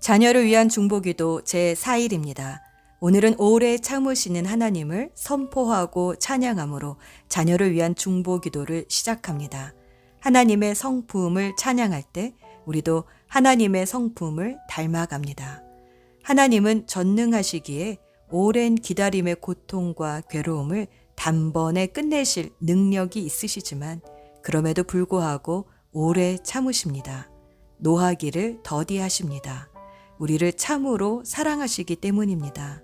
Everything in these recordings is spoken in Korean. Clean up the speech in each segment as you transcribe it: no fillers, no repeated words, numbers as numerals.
자녀를 위한 중보기도 제4일입니다. 오늘은 오래 참으시는 하나님을 선포하고 찬양함으로 자녀를 위한 중보기도를 시작합니다. 하나님의 성품을 찬양할 때 우리도 하나님의 성품을 닮아갑니다. 하나님은 전능하시기에 오랜 기다림의 고통과 괴로움을 단번에 끝내실 능력이 있으시지만 그럼에도 불구하고 오래 참으십니다. 노하기를 더디하십니다. 우리를 참으로 사랑하시기 때문입니다.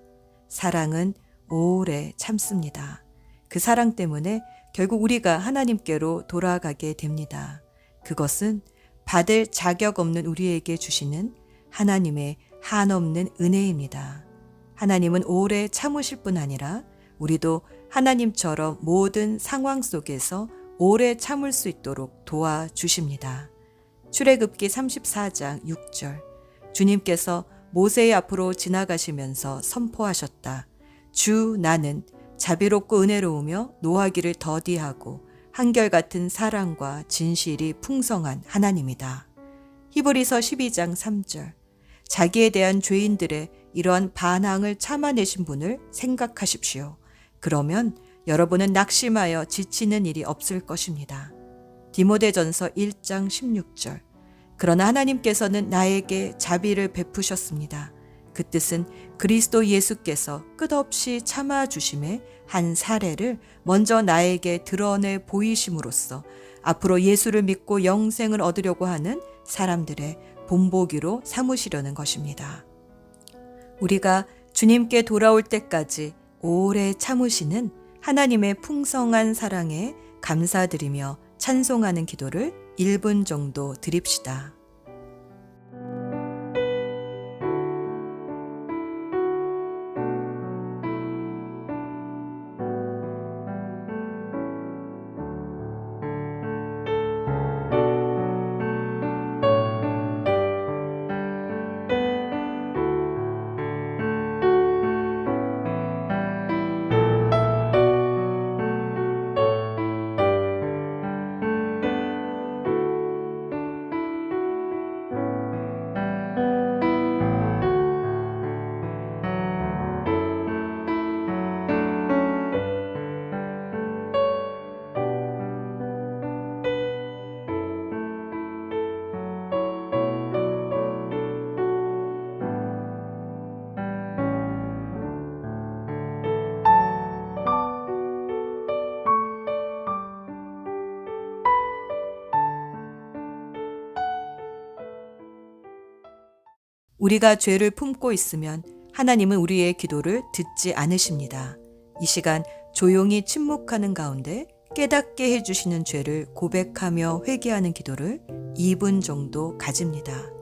사랑은 오래 참습니다. 그 사랑 때문에 결국 우리가 하나님께로 돌아가게 됩니다. 그것은 받을 자격 없는 우리에게 주시는 하나님의 한없는 은혜입니다. 하나님은 오래 참으실 뿐 아니라 우리도 하나님처럼 모든 상황 속에서 오래 참을 수 있도록 도와주십니다. 출애굽기 34장 6절 주님께서 모세의 앞으로 지나가시면서 선포하셨다. 주 나는 자비롭고 은혜로우며 노하기를 더디하고 한결같은 사랑과 진실이 풍성한 하나님이다. 히브리서 12장 3절 자기에 대한 죄인들의 이러한 반항을 참아내신 분을 생각하십시오. 그러면 여러분은 낙심하여 지치는 일이 없을 것입니다. 디모데전서 1장 16절 그러나 하나님께서는 나에게 자비를 베푸셨습니다. 그 뜻은 그리스도 예수께서 끝없이 참아주심의 한 사례를 먼저 나에게 드러내 보이심으로써 앞으로 예수를 믿고 영생을 얻으려고 하는 사람들의 본보기로 삼으시려는 것입니다. 우리가 주님께 돌아올 때까지 오래 참으시는 하나님의 풍성한 사랑에 감사드리며 찬송하는 기도를 1분 정도 드립시다. 우리가 죄를 품고 있으면 하나님은 우리의 기도를 듣지 않으십니다. 이 시간 조용히 침묵하는 가운데 깨닫게 해주시는 죄를 고백하며 회개하는 기도를 2분 정도 가집니다.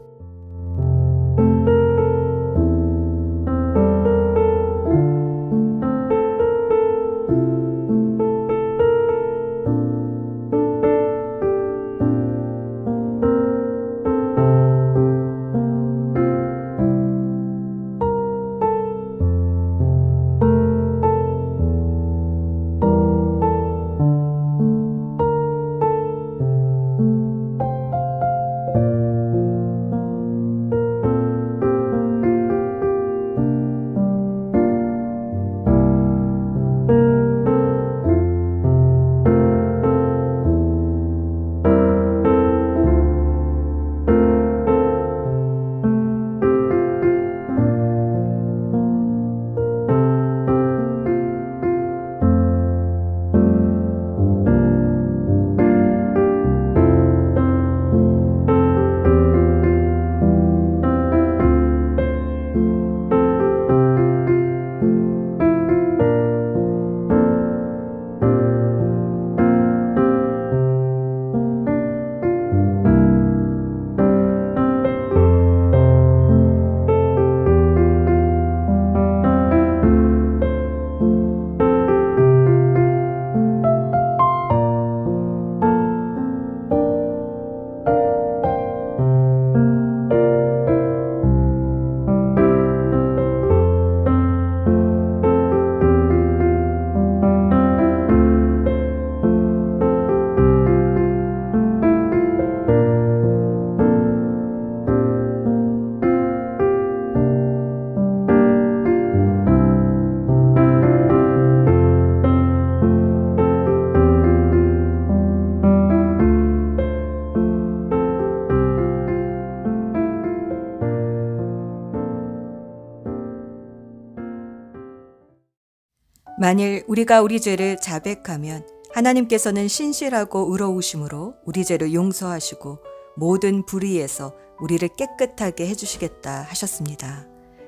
만일 우리가 우리 죄를 자백하면 하나님께서는 신실하고 의로우심으로 우리 죄를 용서하시고 모든 불의에서 우리를 깨끗하게 해주시겠다 하셨습니다.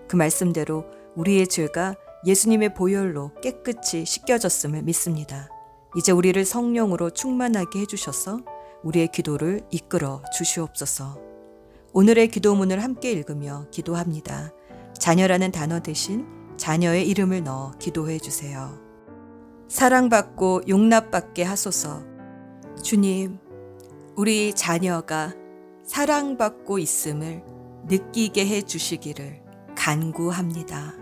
그 말씀대로 우리의 죄가 예수님의 보혈로 깨끗이 씻겨졌음을 믿습니다. 이제 우리를 성령으로 충만하게 해주셔서 우리의 기도를 이끌어 주시옵소서. 오늘의 기도문을 함께 읽으며 기도합니다. 자녀라는 단어 대신 자녀의 이름을 넣어 기도해 주세요. 사랑받고 용납받게 하소서. 주님, 우리 자녀가 사랑받고 있음을 느끼게 해 주시기를 간구합니다.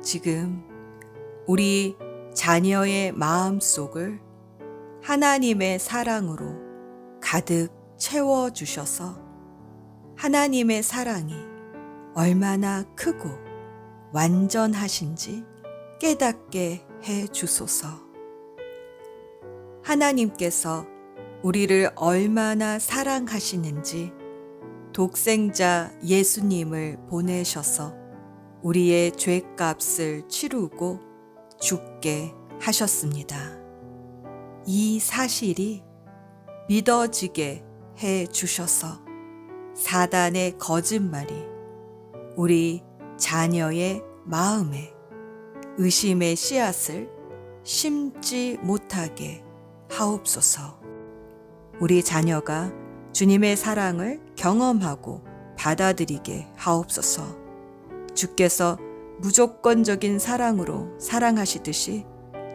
지금 우리 자녀의 마음속을 하나님의 사랑으로 가득 채워 주셔서 하나님의 사랑이 얼마나 크고 완전하신지 깨닫게 해 주소서. 하나님께서 우리를 얼마나 사랑하시는지 독생자 예수님을 보내셔서 우리의 죄값을 치르고 죽게 하셨습니다. 이 사실이 믿어지게 해 주셔서 사단의 거짓말이 우리 자녀의 마음에 의심의 씨앗을 심지 못하게 하옵소서. 우리 자녀가 주님의 사랑을 경험하고 받아들이게 하옵소서. 주께서 무조건적인 사랑으로 사랑하시듯이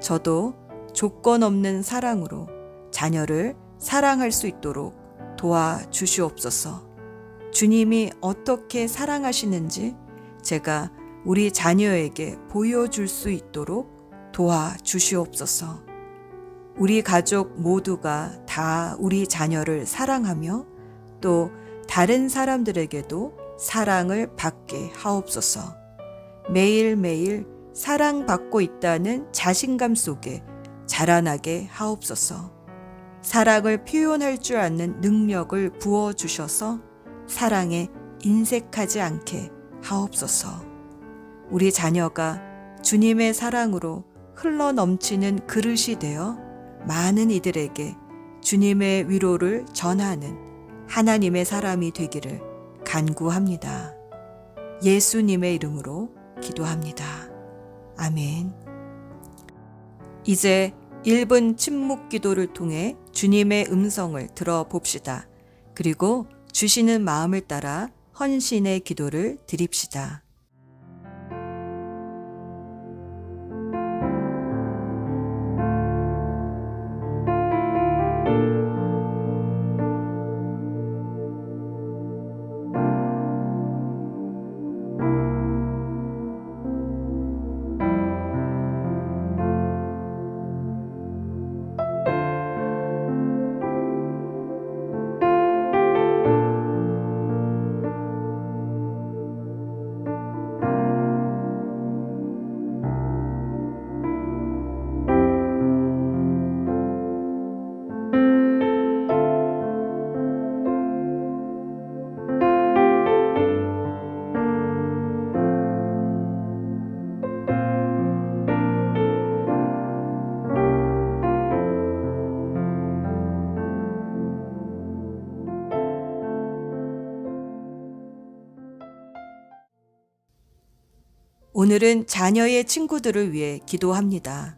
저도 조건 없는 사랑으로 자녀를 사랑할 수 있도록 도와주시옵소서. 주님이 어떻게 사랑하시는지 제가 우리 자녀에게 보여줄 수 있도록 도와주시옵소서. 우리 가족 모두가 다 우리 자녀를 사랑하며 또 다른 사람들에게도 사랑을 받게 하옵소서. 매일매일 사랑받고 있다는 자신감 속에 자라나게 하옵소서. 사랑을 표현할 줄 아는 능력을 부어주셔서 사랑에 인색하지 않게 하옵소서. 우리 자녀가 주님의 사랑으로 흘러 넘치는 그릇이 되어 많은 이들에게 주님의 위로를 전하는 하나님의 사람이 되기를 간구합니다. 예수님의 이름으로 기도합니다. 아멘. 이제 1분 침묵 기도를 통해 주님의 음성을 들어봅시다. 그리고 주시는 마음을 따라 헌신의 기도를 드립시다. 오늘은 자녀의 친구들을 위해 기도합니다.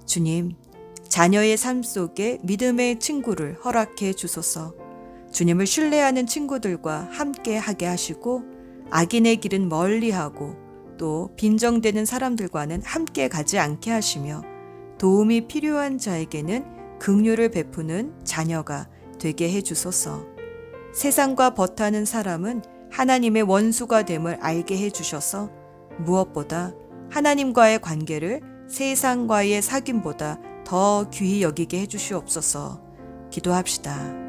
주님, 자녀의 삶 속에 믿음의 친구를 허락해 주소서. 주님을 신뢰하는 친구들과 함께 하게 하시고 악인의 길은 멀리하고 또 빈정되는 사람들과는 함께 가지 않게 하시며 도움이 필요한 자에게는 긍휼을 베푸는 자녀가 되게 해 주소서. 세상과 버타는 사람은 하나님의 원수가 됨을 알게 해 주셔서 무엇보다 하나님과의 관계를 세상과의 사귐보다 더 귀히 여기게 해주시옵소서. 기도합시다.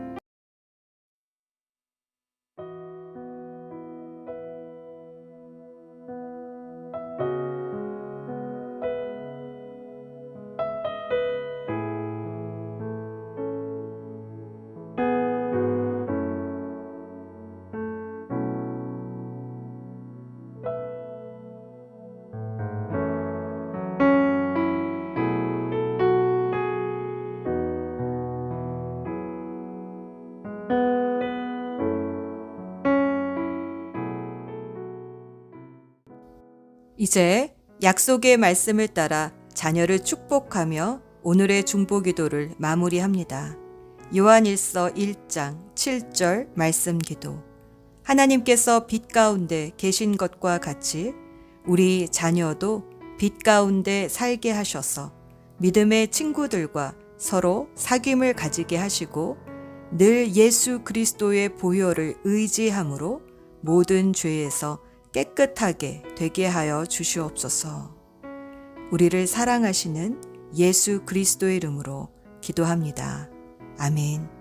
이제 약속의 말씀을 따라 자녀를 축복하며 오늘의 중보기도를 마무리합니다. 요한일서 1장 7절 말씀 기도. 하나님께서 빛 가운데 계신 것과 같이 우리 자녀도 빛 가운데 살게 하셔서 믿음의 친구들과 서로 사귐을 가지게 하시고 늘 예수 그리스도의 보혈을 의지함으로 모든 죄에서 깨끗하게 되게 하여 주시옵소서. 우리를 사랑하시는 예수 그리스도의 이름으로 기도합니다. 아멘.